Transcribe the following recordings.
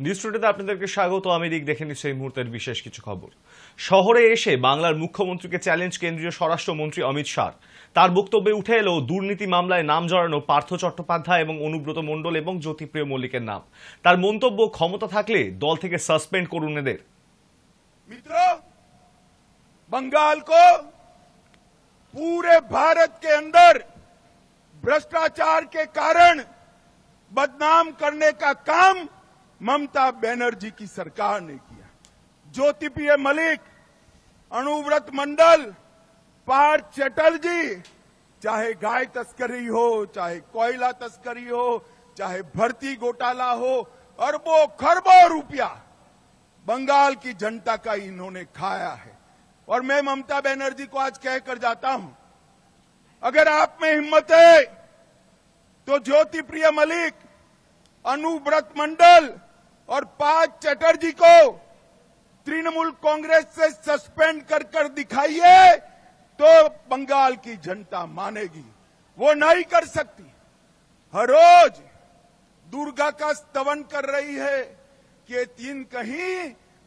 News টুডেতে আপনাদেরকে স্বাগত। আমি দিক দেখে নিচ্ছি এই মুহূর্তের বিশেষ কিছু খবর। শহরে এসে বাংলার মুখ্যমন্ত্রীকে চ্যালেঞ্জ কেন্দ্রীয় স্বরাষ্ট্রমন্ত্রী অমিত শাহ। তার বক্তব্যে উঠে এলো দুর্নীতি মামলায় নাম জড়ানো পার্থ চট্টোপাধ্যায় এবং অনুব্রত মণ্ডল এবং জ্যোতিপ্রিয় মল্লিকের নাম। তার মন্তব্য, ক্ষমতা থাকলে দল থেকে সাসপেন্ড করুন এদের। मित्रों, बंगाल को पूरे भारत के अंदर भ्रष्टाचार के कारण बदनाम करने का काम ममता बनर्जी की सरकार ने किया। ज्योतिप्रिय मलिक, अनुव्रत मंडल, पार्थ चटर्जी, चाहे गाय तस्करी हो, चाहे कोयला तस्करी हो, चाहे भर्ती घोटाला हो, अरबों खरबों रुपया बंगाल की जनता का इन्होंने खाया है। और मैं ममता बनर्जी को आज कहकर जाता हूं, अगर आप में हिम्मत है तो ज्योतिप्रिय मलिक, अनुव्रत मंडल और पार्थ चटर्जी को तृणमूल कांग्रेस से सस्पेंड कर दिखाइए, तो बंगाल की जनता मानेगी। वो नहीं कर सकती। हर रोज दुर्गा का स्तवन कर रही है कि तीन कहीं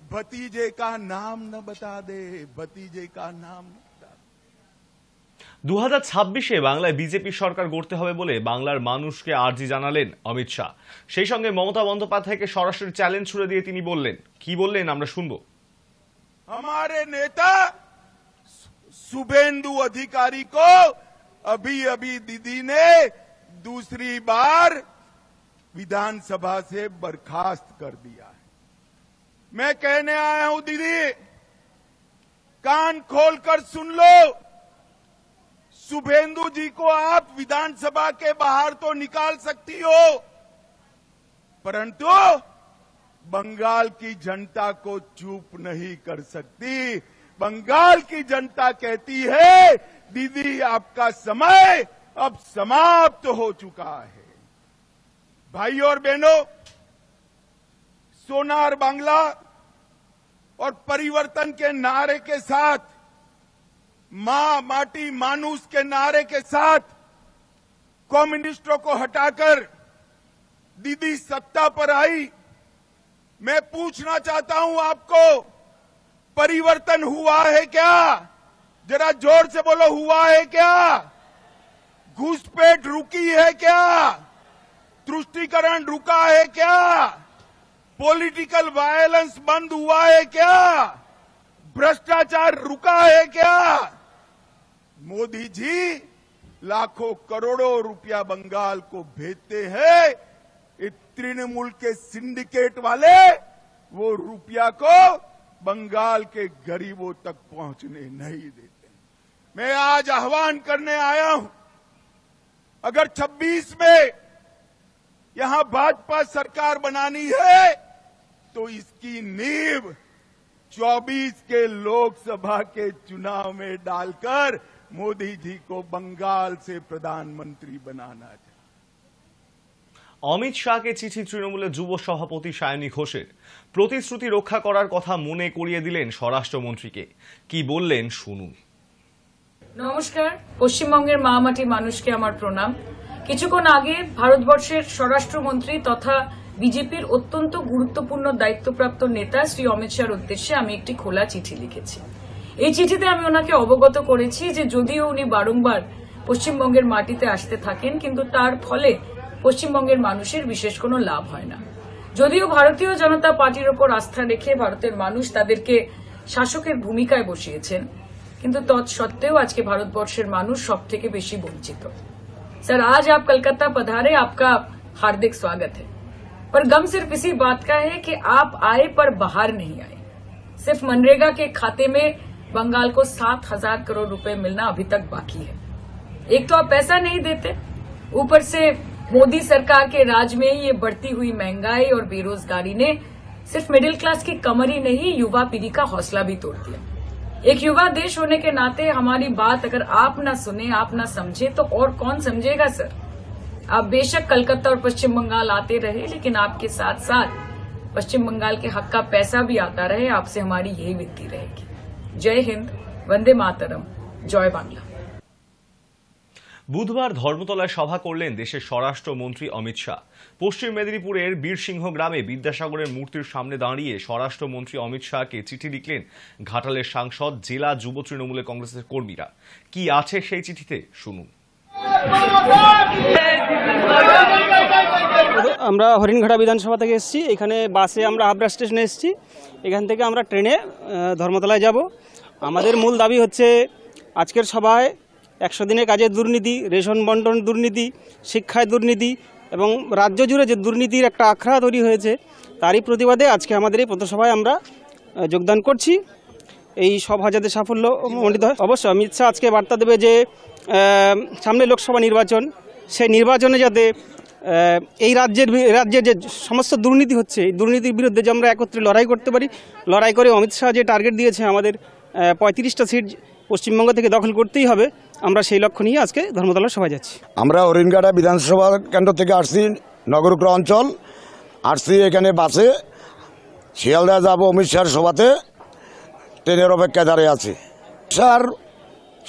भतीजे का नाम न बता दे, भतीजे का नाम न बता दे। 2026-এ বাংলায় বিজেপি সরকার গড়তে হবে বলে বাংলার মানুষকে আর্জি জানালেন অমিত শাহ। সেই সঙ্গে মমতা বন্দ্যোপাধ্যায়কে সরাসরি চ্যালেঞ্জ ছুড়ে দিয়ে তিনি বললেন, কি বললেন আমরা শুনবো। हमारे नेता शुभेंदु अधिकारी को अभी अभी दीदी ने दूसरी बार विधानसभा से बर्खास्त कर दिया है। मैं कहने आया हूं, दीदी कान खोलकर सुन लो। शुभेंदु जी को आप विधानसभा के बाहर तो निकाल सकती हो, परंतु बंगाल की जनता को चुप नहीं कर सकती। बंगाल की जनता कहती है, दीदी आपका समय अब समाप्त हो चुका है। भाइयों और बहनों, सोनार बांग्ला और परिवर्तन के नारे के साथ, मां माटी मानुस के नारे के साथ कम्युनिस्टों को हटाकर दीदी सत्ता पर आई। मैं पूछना चाहता हूं आपको, परिवर्तन हुआ है क्या? जरा जोर से बोलो, हुआ है क्या? घुसपैठ रुकी है क्या? तुष्टीकरण रुका है क्या? पॉलिटिकल वायलेंस बंद हुआ है क्या? भ्रष्टाचार रुका है क्या? मोदी जी लाखों करोड़ों रुपया बंगाल को भेजते हैं। तृणमूल के सिंडिकेट वाले वो रुपया को बंगाल के गरीबों तक पहुंचने नहीं देते। मैं आज आह्वान करने आया हूं, अगर 26 में यहां भाजपा सरकार बनानी है तो इसकी नींव 24 के लोकसभा के चुनाव में डालकर मोदी जी को बंगाल से प्रधानमंत्री बनाना चाहिए। অমিত শাহকে চিঠি তৃণমূলের যুব সভাপতি সায়নী ঘোষের। প্রতিশ্রুতি রক্ষা করার কথা মনে করিয়ে দিলেন স্বরাষ্ট্রমন্ত্রীকে। কি বললেন শুনুন। নমস্কার, পশ্চিমবঙ্গের মা মাটি মানুষকে আমার প্রণাম। কিছুক্ষণ আগে ভারতবর্ষের স্বরাষ্ট্রমন্ত্রী তথা বিজেপির অত্যন্ত গুরুত্বপূর্ণ দায়িত্বপ্রাপ্ত নেতা শ্রী অমিত শাহর উদ্দেশ্যে আমি একটি খোলা চিঠি লিখেছি। এই চিঠিতে আমি ওনাকে অবগত করেছি যে যদিও উনি বারংবার পশ্চিমবঙ্গের মাটিতে আসতে থাকেন, কিন্তু তার ফলে পশ্চিমবঙ্গের মানুষের বিশেষ কোনো লাভ হয় না। যদিও ভারতীয় জনতা পার্টির ওপর আস্থা রেখে ভারতের মানুষ তাদেরকে শাসকের ভূমিকায় বসিয়েছেন, কিন্তু তৎসত্ত্বেও আজকে ভারতবর্ষের মানুষ সব থেকে বেশি বঞ্চিত। सर, आज आप कलकत्ता पधारे, आपका हार्दिक स्वागत है, पर गम सिर्फ इसी बात का है कि आप आए पर बाहर नहीं आए। सिर्फ मनरेगा के खाते में बंगाल को 7,000 करोड़ रुपए मिलना अभी तक बाकी है। एक तो आप पैसा नहीं देते, ऊपर से मोदी सरकार के राज में ही ये बढ़ती हुई महंगाई और बेरोजगारी ने सिर्फ मिडिल क्लास की कमर ही नहीं, युवा पीढ़ी का हौसला भी तोड़ दिया। एक युवा देश होने के नाते हमारी बात अगर आप ना सुने, आप ना समझे, तो और कौन समझेगा सर? आप बेशक कलकत्ता और पश्चिम बंगाल आते रहे, लेकिन आपके साथ साथ पश्चिम बंगाल के हक का पैसा भी आता रहे। आपसे हमारी यही विनती रहेगी। जय हिंद, वंदे मातरम, जय बांग्ला। বুধবার ধর্মতলায় সভা করলেন দেশের স্বরাষ্ট্রমন্ত্রী অমিত শাহ। পশ্চিম মেদিনীপুরের বীরসিংহ গ্রামে বিদ্যাসাগরের মূর্তির সামনে দাঁড়িয়ে স্বরাষ্ট্রমন্ত্রী অমিত শাহকে চিঠি লিখলেন ঘাটালের সাংসদ, জেলা যুব তৃণমূলের কংগ্রেসের কর্মীরা। কি আছে সেই চিঠিতে শুনুন। আমরা হরিণঘাটা বিধানসভা থেকে এসেছি। এখানে বাসে আমরা হাবড়া স্টেশনে এসেছি। এখান থেকে আমরা ট্রেনে ধর্মতলায় যাব। আমাদের মূল দাবি হচ্ছে আজকের সভায় 100 দিনের কাজের দুর্নীতি, রেশন বন্টন দুর্নীতি, শিক্ষায় দুর্নীতি এবং রাজ্য জুড়ে যে দুর্নীতির একটা আখড়া তৈরি হয়েছে তারই প্রতিবাদে আজকে আমাদের এই পথসভায় আমরা যোগদান করছি। এই সভা যাতে সাফল্য মণ্ডিত হয়। অবশ্যই অমিত শাহ আজকে বার্তা দেবে যে সামনে লোকসভা নির্বাচন, সেই নির্বাচনে যাতে এই রাজ্যের যে সমস্ত দুর্নীতি হচ্ছে এই দুর্নীতির বিরুদ্ধে যে আমরা একত্রে লড়াই করতে পারি। লড়াই করে অমিত শাহ যে টার্গেট দিয়েছে আমাদের 35টা সিট পশ্চিমবঙ্গ থেকে দখল করতেই হবে, আমরা সেই লক্ষ্য নিয়ে আজকে ধর্মতলার সভায় যাচ্ছি। আমরা হরিণঘাটা বিধানসভা কেন্দ্র থেকে আসছি, নগরুগ্র অঞ্চল আসছি। এখানে বাসে শিয়ালদা যাব অমিত শাহর সভাতে, ট্রেনের অপেক্ষায় দাঁড়িয়ে আছি। স্যার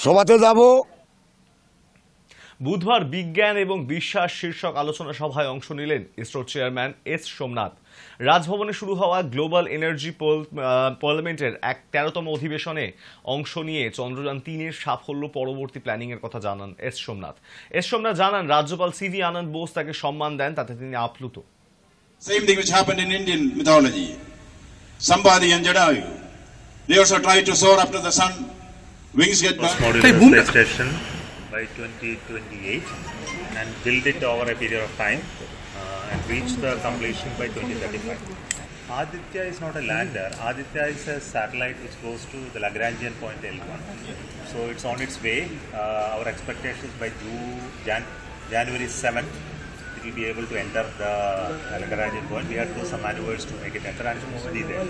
সভাতে যাব। বুধবার বিজ্ঞান এবং বিশ্বাস শীর্ষক আলোচনা সভায় অংশ নিলেন ইসরোর চেয়ারম্যান এস সোমনাথ। রাজভবনে শুরু হওয়া গ্লোবাল এনার্জি পার্লামেন্টের 13তম অধিবেশনে অংশ নিয়ে চন্দ্রযান 3-এর সাফল্য পরবর্তী প্ল্যানিং এর কথা জানান এস সোমনাথ। জানান রাজ্যপাল সিভি আনন্দ বোস তাকে সম্মান দেন, তাতে তিনি আপ্লুত। Same thing which happened in Indian mythology. Sambadi and Jadayu, they also tried to soar up to the sun. Wings get burned. Modular station by 2028 and build it over a period of time and reach the completion by 2035. Aditya is not a lander. Aditya is a satellite which goes to the Lagrangian point L1. So it's on its way. Our expectations by January 7th, it will be able to enter the Lagrangian point. We had to do some maneuvers to make it enter and it's mostly there.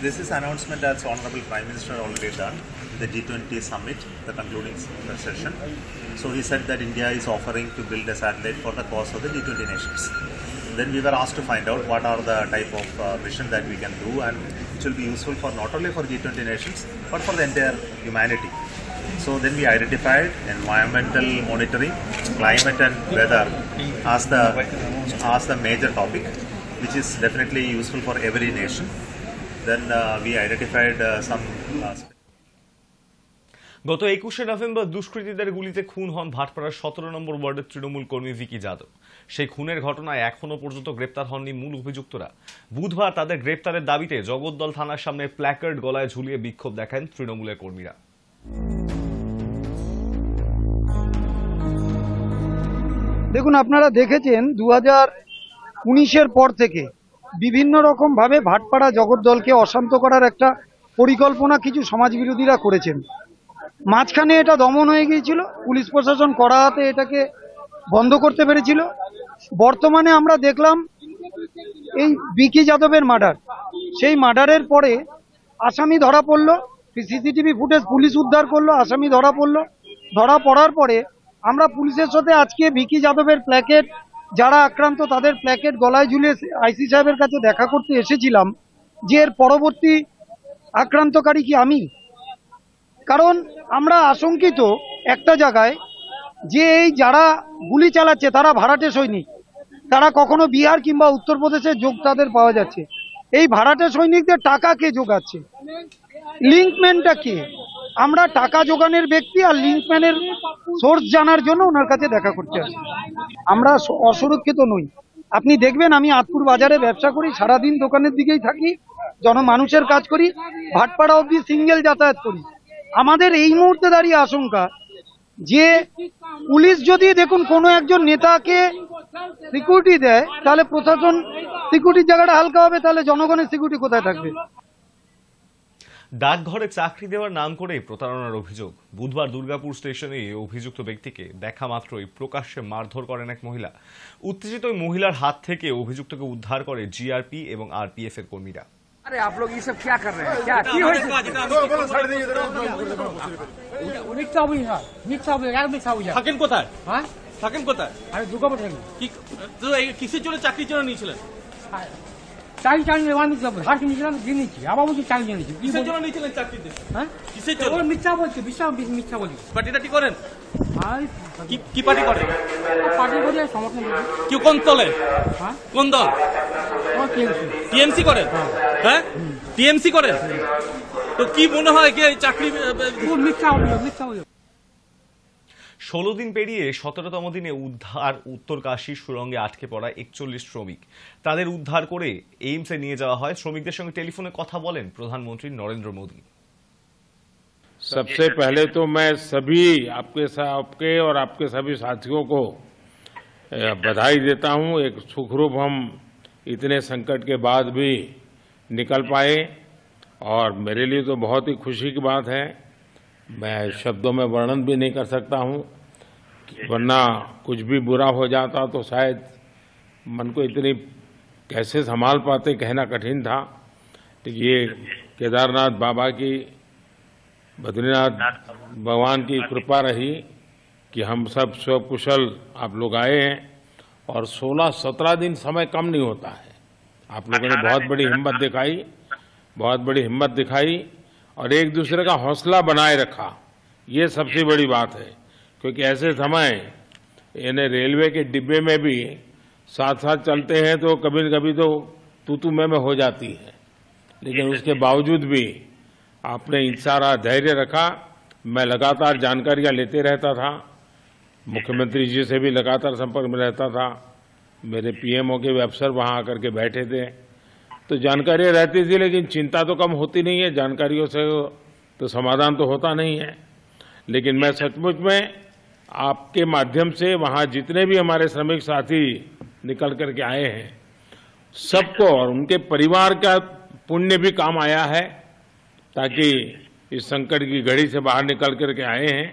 This is announcement that's Honorable Prime Minister already done. The G20 summit, the concluding session. So he said that India is offering to build a satellite for the cause of the G20 nations. Then we were asked to find out what are the type of mission that we can do, and it will be useful for not only for G20 nations but for the entire humanity. So then we identified environmental monitoring, climate and weather as the major topic, which is definitely useful for every nation. Then we identified some গত 21শে November দুষ্কৃতীদের গুলিতে খুন হন ভাটপাড়ার 17 নম্বর ওয়ার্ডের তৃণমূল কর্মী ভিকি যাদব। সেই খুনের ঘটনায় এখনো পর্যন্ত গ্রেপ্তার হননি মূল অভিযুক্তরা। বুধবার তাদের গ্রেপ্তারের দাবিতে জগদ্দল থানার সামনে প্ল্যাকার্ড গলায় ঝুলিয়ে বিক্ষোভ দেখান তৃণমূলের কর্মীরা। দেখুন, আপনারা দেখেছেন 2019-এর পর থেকে বিভিন্ন রকম ভাবে ভাটপাড়া জগদ্দলকে অশান্ত করার একটা পরিকল্পনা কিছু সমাজবিরোধীরা করেছেন। মাঝখানে এটা দমন হয়ে গিয়েছিল, পুলিশ প্রশাসন কড়া হাতে এটাকে বন্ধ করতে পেরেছিল। বর্তমানে আমরা দেখলাম এই ভিকি যাদবের মার্ডার, সেই মার্ডারের পরে আসামি ধরা পড়লো, সিসিটিভি ফুটেজ পুলিশ উদ্ধার করলো, আসামি ধরা পড়লো। ধরা পড়ার পরে আমরা পুলিশের সাথে আজকে ভিকি যাদবের প্ল্যাকেট, যারা আক্রান্ত তাদের প্ল্যাকেট গলায় ঝুলিয়ে আইসি সাহেবের কাছে দেখা করতে এসেছিলাম যে এর পরবর্তী আক্রান্তকারী কি আমি। কারণ আমরা আশঙ্কিত একটা জায়গায় যে এই যারা গুলি চালাচ্ছে তারা ভাড়াটে সৈনিক, তারা কখনো বিহার কিংবা উত্তরপ্রদেশের যোগ তাদের পাওয়া যাচ্ছে। এই ভাড়াটে সৈনিকদের টাকা কে যোগাচ্ছে, লিঙ্কম্যানটা কে? আমরা টাকা যোগানের ব্যক্তি আর লিঙ্কম্যানের সোর্স জানার জন্য ওনার কাছে দেখা করতে আসি। আমরা অসুরক্ষিত নই। আপনি দেখবেন আমি আতপুর বাজারে ব্যবসা করি, সারাদিন দোকানের দিকেই থাকি, জনমানুষের কাজ করি, ভাটপাড়া অব্দি সিঙ্গেল যাতায়াত করি। আমাদের এই মুহূর্তে দাঁড়িয়ে আশঙ্কা যে পুলিশ যদি দেখুন কোনো একজন নেতাকে সিকিউরিটি দেয় তাহলে প্রশাসন সিকিউরিটির জায়গাটা হালকা হবে, তাহলে জনগণের সিকিউরিটি কোথায় থাকবে? ডাকঘরে চাকরি দেওয়ার নাম করে প্রতারণার অভিযোগ। বুধবার দুর্গাপুর স্টেশনে অভিযুক্ত ব্যক্তিকে দেখা মাত্রই প্রকাশ্যে মারধর করেন এক মহিলা। উত্তেজিত ওই মহিলার হাত থেকে অভিযুক্তকে উদ্ধার করে জিআরপি এবং আরপিএফ এর কর্মীরা। अरे आप लोग ये सब क्या कर रहे हैं? क्या থাকেন কোথায়? হ্যাঁ থাকেন কোথায়? আমি দুর্গাপুর থাকি। কিসের জন্য চাকরির জন্য নিয়েছিলেন? চাকরি চাকরি আমি ঘাট নিয়েছিলাম দিয়ে নিচ্ছি আবার বলছি চাকরি নিয়ে নিচ্ছি কিসের জন্য নিয়েছিলেন চাকরিতে হ্যাঁ কিসের জন্য ও মিথ্যা বলছে মিথ্যা বলছে পার্টিটা করেন আর কি পার্টি করেন পার্টি করে সমর্থন করি কি কোন দলে হ্যাঁ কোন দল ও টিএমসি করেন হ্যাঁ টিএমসি করেন তো কি মনে হয় কি চাকরি মিথ্যা বলছে 16 দিন পেরিয়ে 17তম দিনে উদ্ধার উত্তরকাশী সুরঙ্গে আটকে পড়া 41 শ্রমিক। তাদের উদ্ধার করে এইমসে নিয়ে যাওয়া হয়। শ্রমিকদের সঙ্গে টেলিফোনে কথা বলেন প্রধানমন্ত্রী নরেন্দ্র মোদী। सबसे पहले तो मैं सभी आपके और आपके सभी साथियों को बधाई देता हूं। एक सुखरूप हम इतने संकट के बाद भी निकल पाए और मेरे लिए तो बहुत ही खुशी की बात है। मैं शब्दों में वर्णन भी नहीं कर सकता हूं, वरना कुछ भी बुरा हो जाता तो शायद मन को इतनी कैसे संभाल पाते कहना कठिन था। ये केदारनाथ बाबा की, बद्रीनाथ भगवान की कृपा रही कि हम सब स्वकुशल आप लोग आए हैं और 16-17 दिन समय कम नहीं होता है। आप लोगों ने बहुत बड़ी हिम्मत दिखाई और एक दूसरे का हौसला बनाए रखा। ये सबसे बड़ी बात है, क्योंकि ऐसे समय इन्हें रेलवे के डिब्बे में भी साथ साथ चलते हैं तो कभी न कभी तो तू मैं हो जाती है, लेकिन उसके बावजूद भी आपने सारा धैर्य रखा। मैं लगातार जानकारियां लेते रहता था, मुख्यमंत्री जी से भी लगातार संपर्क में रहता था, मेरे पीएमओ के भी अफसर वहां आकर के बैठे थे, तो जानकारियां रहती थी, लेकिन चिंता तो कम होती नहीं है। जानकारियों से तो समाधान तो होता नहीं है। लेकिन मैं सचमुच में आपके माध्यम से वहां जितने भी हमारे श्रमिक साथी निकल करके आए हैं सबको और उनके परिवार का पुण्य भी काम आया है, ताकि इस संकट की घड़ी से बाहर निकल करके आए हैं।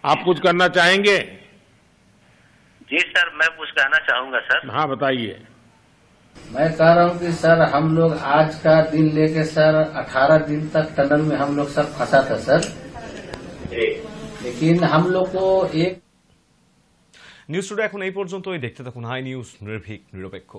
आप कुछ करना चाहेंगे? जी सर, मैं कुछ कहना चाहूंगा सर। हाँ बताइए। मैं कह रहा हूं कि सर हम लोग आज का दिन लेके सर 18 दिन तक टनल में हम लोग सब फंसा था सर, लेकिन हम लोग को एक নিউজ টুডে এখন এই পর্যন্তই। দেখতে থাকুন হাই নিউজ, নির্ভীক নিরপেক্ষ।